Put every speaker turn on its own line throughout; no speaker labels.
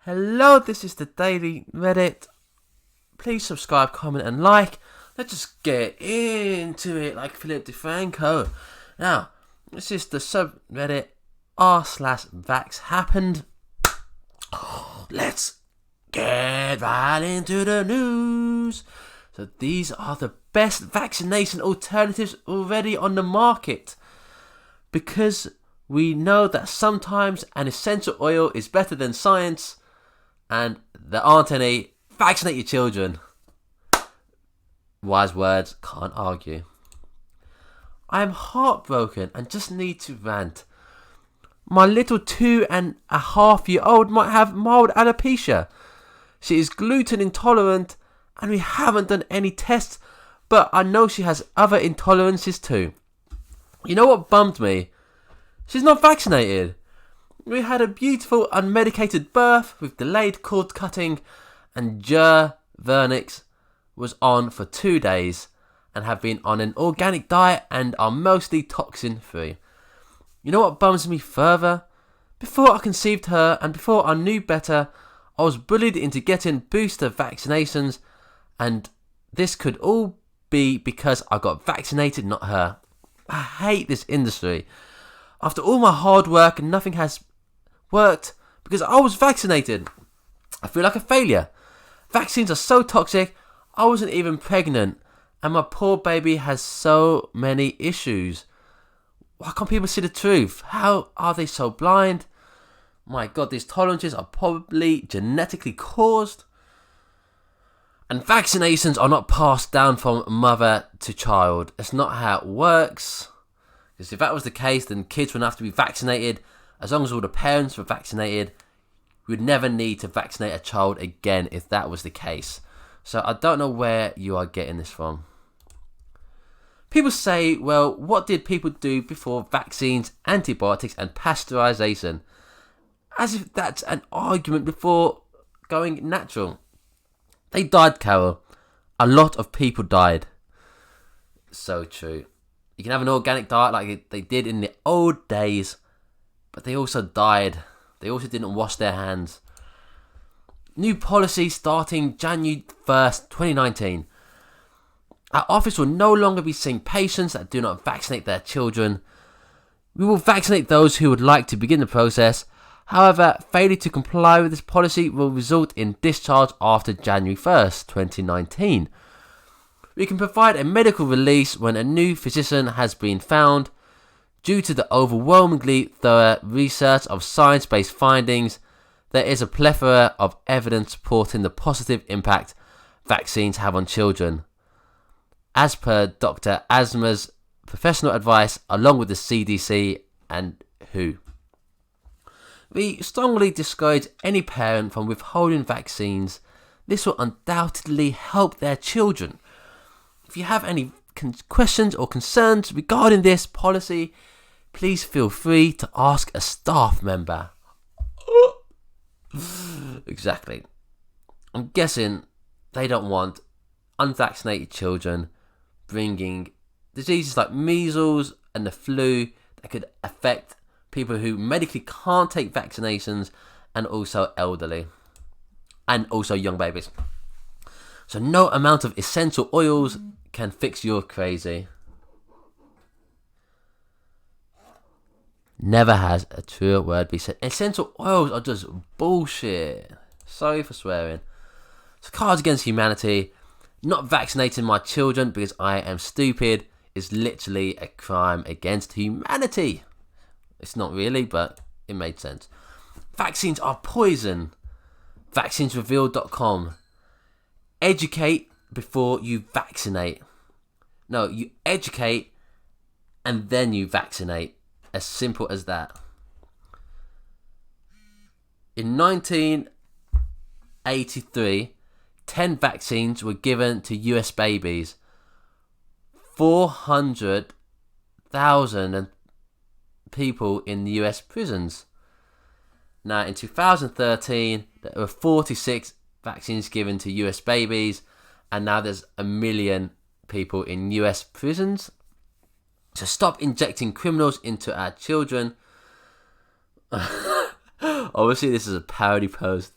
Hello, this is the Daily Reddit. Please subscribe, comment and like. Let's just get into it like Philip DeFranco. Now, this is the subreddit r/vaxxhappened. Let's get right into the news. So these are the best vaccination alternatives already on the market. Because we know that sometimes an essential oil is better than science, and there aren't any, vaccinate your children. Wise words, can't argue. I am heartbroken and just need to rant. My little 2.5-year-old might have mild alopecia. She is gluten intolerant and we haven't done any tests, but I know she has other intolerances too. You know what bummed me? She's not vaccinated. We had a beautiful unmedicated birth with delayed cord cutting, and vernix was on for 2 days and have been on an organic diet and are mostly toxin free. You know what bums me further? Before I conceived her and before I knew better, I was bullied into getting booster vaccinations, and this could all be because I got vaccinated, not her. I hate this industry. After all my hard work, nothing has worked because I was vaccinated. I feel like a failure. Vaccines are so toxic. I wasn't even pregnant, and my poor baby has so many issues. Why can't people see the truth? How are they so blind? My God, these tolerances are probably genetically caused. And vaccinations are not passed down from mother to child. It's not how it works. Because if that was the case, then kids wouldn't have to be vaccinated. As long as all the parents were vaccinated, we'd never need to vaccinate a child again if that was the case. So I don't know where you are getting this from. People say, well, what did people do before vaccines, antibiotics and pasteurization? As if that's an argument before going natural. They died, Carol. A lot of people died. So true. You can have an organic diet like they did in the old days, but they also died. They also didn't wash their hands. New policy starting January 1st, 2019. Our office will no longer be seeing patients that do not vaccinate their children. We will vaccinate those who would like to begin the process. However, failure to comply with this policy will result in discharge after January 1st, 2019. We can provide a medical release when a new physician has been found. Due to the overwhelmingly thorough research of science-based findings, there is a plethora of evidence supporting the positive impact vaccines have on children. As per Dr. Asma's professional advice, along with the CDC and WHO. We strongly discourage any parent from withholding vaccines. This will undoubtedly help their children. If you have any questions or concerns regarding this policy, please feel free to ask a staff member. Exactly. I'm guessing they don't want unvaccinated children bringing diseases like measles and the flu that could affect people who medically can't take vaccinations, and also elderly, and also young babies. So no amount of essential oils can fix your crazy. Never has a truer word been said. Essential oils are just bullshit. Sorry for swearing. So Cards Against Humanity. Not vaccinating my children because I am stupid is literally a crime against humanity. It's not really, but it made sense. Vaccines are poison. Vaccinesrevealed.com. Educate before you vaccinate. No, you educate and then you vaccinate. As simple as that. In 1983, 10 vaccines were given to US babies. 400,000 people in the US prisons. Now, in 2013, there were 46 vaccines given to US babies, and now there's 1 million people in US prisons. So stop injecting criminals into our children. Obviously, this is a parody post.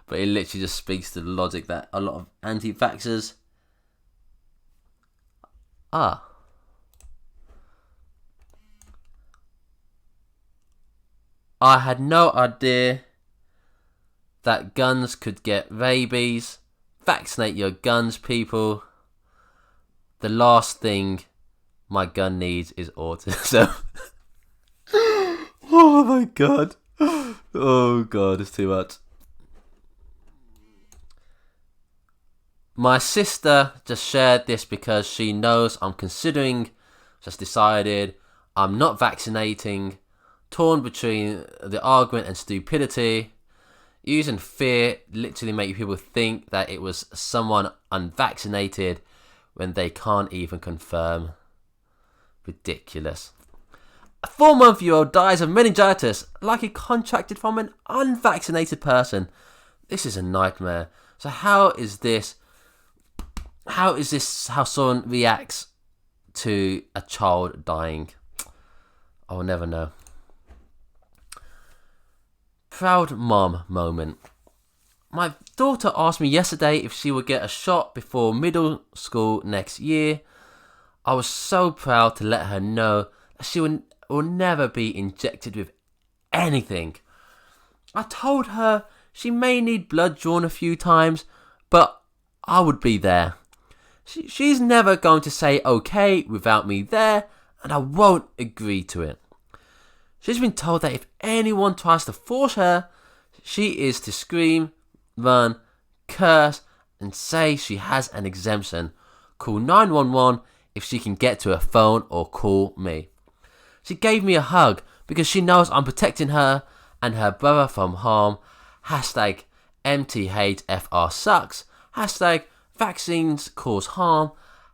But it literally just speaks to the logic that a lot of anti-vaxxers are. I had no idea that guns could get rabies. Vaccinate your guns, people. The last thing my gun needs is autism. Oh my god. Oh god, it's too much. My sister just shared this because she knows I'm considering, just decided I'm not vaccinating, torn between the argument and stupidity. Using fear literally make people think that it was someone unvaccinated when they can't even confirm. Ridiculous. A 4-month-old dies of meningitis like he contracted from an unvaccinated person. This is a nightmare. So how is this how someone reacts to a child dying? I will never know. Proud mom moment. My daughter asked me yesterday if she would get a shot before middle school next year. I was so proud to let her know that she will never be injected with anything. I told her she may need blood drawn a few times, but I would be there. She's never going to say okay without me there, and I won't agree to it. She's been told that if anyone tries to force her, she is to scream, run, curse, and say she has an exemption. Call 911 if she can get to her phone, or call me. She gave me a hug because she knows I'm protecting her and her brother from harm. Hashtag MTHFR sucks. Hashtag vaccines cause harm.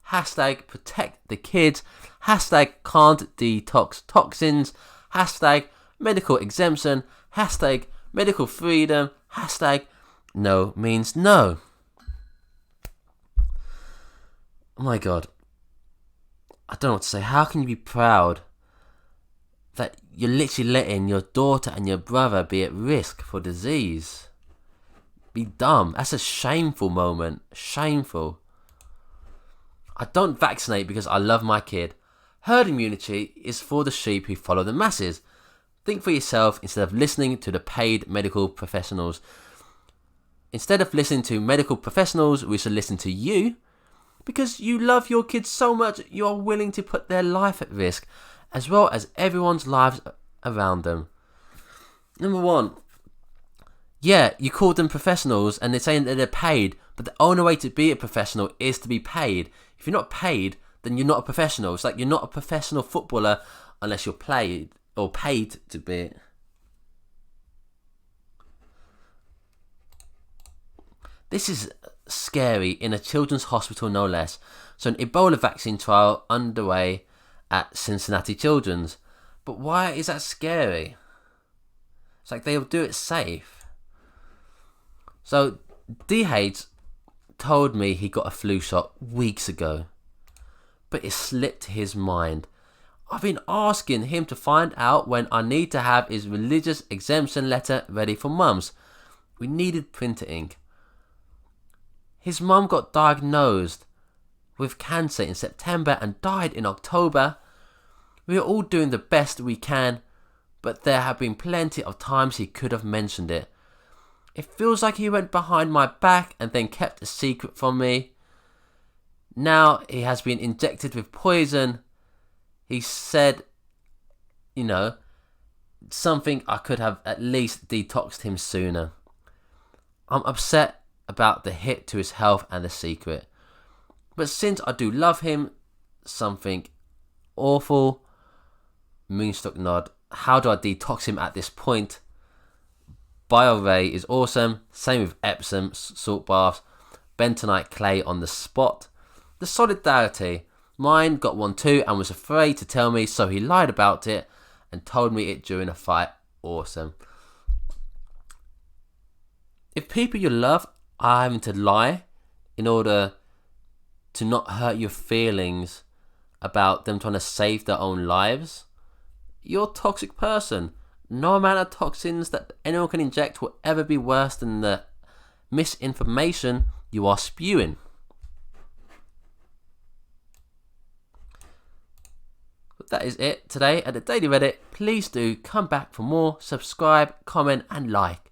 Hashtag protect the kids. Hashtag can't detox toxins. Hashtag medical exemption. Hashtag medical freedom. Hashtag no means no. Oh my god. I don't know what to say. How can you be proud that you're literally letting your daughter and your brother be at risk for disease? Be dumb. That's a shameful moment. Shameful. I don't vaccinate because I love my kid. Herd immunity is for the sheep who follow the masses. Think for yourself instead of listening to the paid medical professionals. Instead of listening to medical professionals, we should listen to you. Because you love your kids so much, you are willing to put their life at risk, as well as everyone's lives around them. Number one, yeah, you call them professionals and they're saying that they're paid, but the only way to be a professional is to be paid. If you're not paid, then you're not a professional. It's like you're not a professional footballer unless you're paid to be. This is scary in a children's hospital, no less. So an Ebola vaccine trial underway at Cincinnati Children's. But why is that scary? It's like they'll do it safe. So DH told me he got a flu shot weeks ago, but it slipped his mind. I've been asking him to find out when I need to have his religious exemption letter ready for mums. We needed printer ink. His mum got diagnosed with cancer in September and died in October. We are all doing the best we can, but there have been plenty of times he could have mentioned it. It feels like he went behind my back and then kept a secret from me. Now he has been injected with poison. He said, something I could have at least detoxed him sooner. I'm upset about the hit to his health and the secret. But since I do love him, something awful. Moonstruck nod. How do I detox him at this point? BioRay is awesome. Same with Epsom salt baths. Bentonite clay on the spot. The solidarity. Mine got one too and was afraid to tell me, so he lied about it and told me it during a fight. Awesome. If people you love are having to lie in order to not hurt your feelings about them trying to save their own lives, you're a toxic person. No amount of toxins that anyone can inject will ever be worse than the misinformation you are spewing. But that is it today at the Daily Reddit. Please do come back for more, subscribe, comment and like.